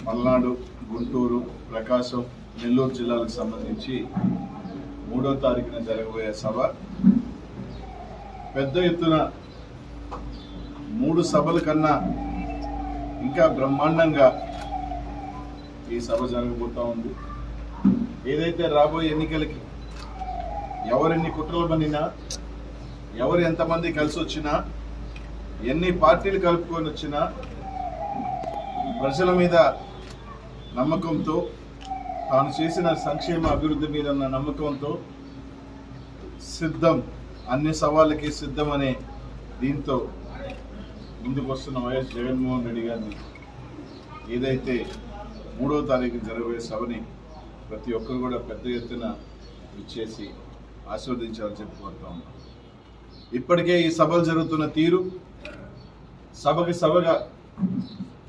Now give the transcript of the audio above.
పల్నాడు, గుంటూరు, ప్రకాశం, నెల్లూరు జిల్లాలకు సంబంధించి 3వ తారీఖున జరగబోయే సభ పెద్ద ఎత్తున 3 సభల కన్నా ఇంకా బ్రహ్మాండంగా ఈ సభ జరగబోతా ఉంది. ఏదైతే రాబోయే ఎన్నికలకి ఎవరెన్ని కుట్రలు పన్నినా, ఎవరు ఎంతమంది కలిసి వచ్చినా, ఎన్ని పార్టీలు కలుపుకొని వచ్చినా ప్రజల మీద నమ్మకంతో, తాను చేసిన సంక్షేమ అభివృద్ధి మీద ఉన్న నమ్మకంతో సిద్ధం, అన్ని సవాళ్ళకి సిద్ధం అనే దీంతో ముందుకు వస్తున్న వైఎస్ జగన్మోహన్ రెడ్డి గారిని ఏదైతే 3వ తారీఖు జరగబోయే సభని ప్రతి ఒక్కరు కూడా పెద్ద ఎత్తున ఇచ్చేసి ఆశీర్వదించాలని చెప్పి కోరుతా ఉన్నాం. ఇప్పటికే ఈ సభలు జరుగుతున్న తీరు సభకి సభగా